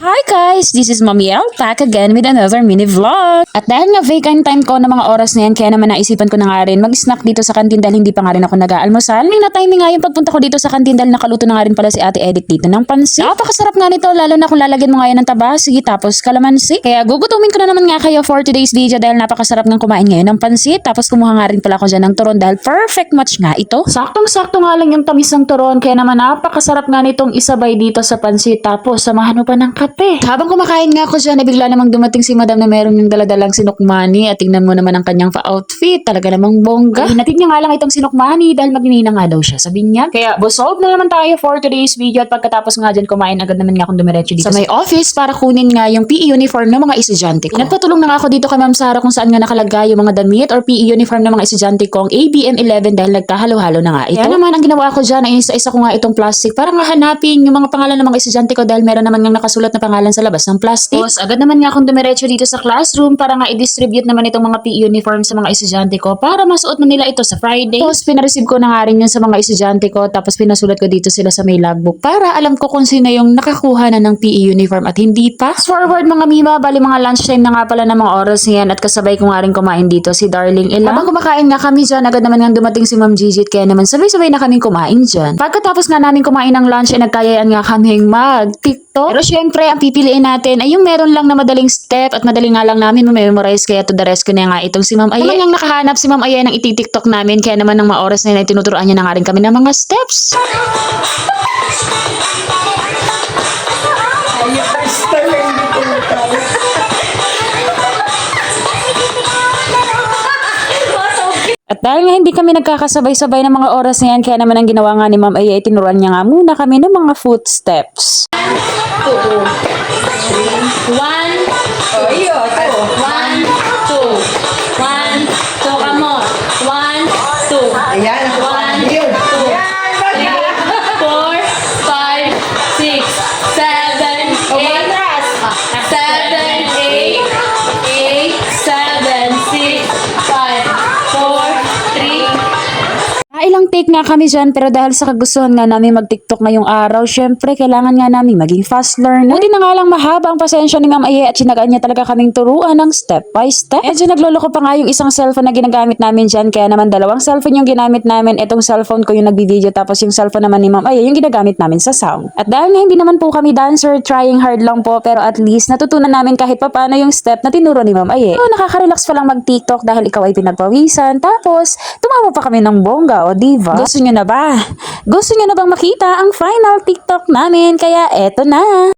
Hi guys! This is Mommy L back again with another mini vlog. At dahil nga vacant time ko na mga oras na yan, kaya naman naisipan ko na nga rin mag-snack dito sa kantin dahil hindi pa nga rin ako nag-aalmusal. May na-timing nga yung pagpunta ko dito sa kantin dahil nakaluto na nga rin pala si Ate Edith dito ng pansit. Napakasarap nga nito lalo na kung lalagyan mo nga yan ng taba, sige tapos kalamansi. Kaya gugutumin ko na naman nga kayo for today's video dahil napakasarap ng kumain ngayon ng pansit. Tapos kumuha nga rin pala ako dyan ng turon dahil perfect match nga ito. Saktong-sakto nga lang yung tamis ng turon kaya naman napakasarap nga nitong isabay dito sa pansit. Tapos samahan mo pa ng kape. Habang kumakain nga ako dyan, bigla namang dumating si madam na meron yung daladalang sinukmani at tingnan mo naman ang kanyang pa-outfit. Talaga namang bongga. Hinatid niya nga lang itong sinukmani dahil magninina nga daw siya. Sabi niya. Kaya busog na naman tayo for today's video at pagkatapos nga dyan kumain agad naman nga akong dumiretso dito sa may office para kunin nga yung PE uniform ng mga estudyante ko. Nagpatulong na nga ako dito kay Ma'am Sara kung saan nga nakalagay yung mga damit or PE uniform ng mga estudyante kong ABM 11 dahil nagkahalo-halo na nga ito. Kaya naman ang ginawa ko dyan ay isa-isa ko nga itong plastic para nga hanapin yung mga pangalan ng mga estudyante ko dahil meron naman nga nakasulat na pangalan sa labas ng plastic. Tapos agad naman nga akong dumiretso dito sa classroom para nga i-distribute naman itong mga PE uniform sa mga estudyante ko para masuot na nila ito sa Friday. Tapos pinareceive ko na nga rin yun sa mga estudyante ko tapos pinasulat ko dito sila sa may logbook para alam ko kung sino yung nakakuha na ng PE uniform at hindi pa. Fast forward mga mima, bali mga lunchtime na nga pala ng mga oras niyan at kasabay ko nga rin kumain dito si Darling Ella. Habang kumakain nga kami dyan, agad naman nga dumating si Ma'am Gigi kaya naman sabay-sabay na kaming kumain dyan. Pagkatapos nga namin kumain ng lunch ay nagkayaan nga kaming mag-TikTok. Pero syempre ang pipiliin natin ay yung meron lang na madaling step at madali nga lang namin ma-memorize kaya to the rest ko na nga itong si Ma'am Aye. Naman yung nakahanap si Ma'am Aye ng iti-TikTok namin kaya naman ng mga oras na yun ay tinuturuan niya na nga rin kami ng mga steps. At dahil nga hindi kami nagkakasabay-sabay ng mga oras na yan, kaya naman ang ginawa nga ni Ma'am Aye ay tinuruan niya nga muna kami ng mga footsteps. 1, 2, 1, 2, 1, 2, kamo. 1, 2. Ayan, ako. 1, 2, 3, 4, 5, 6, 7, 8, 7, 8, 8, 7, 6, 5, 4, 3. Ilang take nga kami dyan pero dahil sa kagustuhan nga namin mag-TikTok ngayong araw, syempre kailangan nga namin maging fast learner. Buti na nga lang mahaba ang pasensya ni Ma'am Aye at sinagaan niya talaga kaming turuan ng step by step. Medyo nagloloko pa nga yung isang cellphone na ginagamit namin dyan kaya naman dalawang cellphone yung ginamit namin. Itong cellphone ko yung nagbi-video tapos yung cellphone naman ni Ma'am Aye yung ginagamit namin sa sound. At dahil nga hindi naman po kami dancer, trying hard lang po pero at least natutunan namin kahit paano yung step na tinuro ni Ma'am Aye. So nakaka-relax pa lang mag-TikTok dahil ikaw ay pinagpawisan tapos tumawa pa kami ng bongga o diva. Gusto nyo na ba? Gusto nyo na bang makita ang final TikTok namin? Kaya eto na!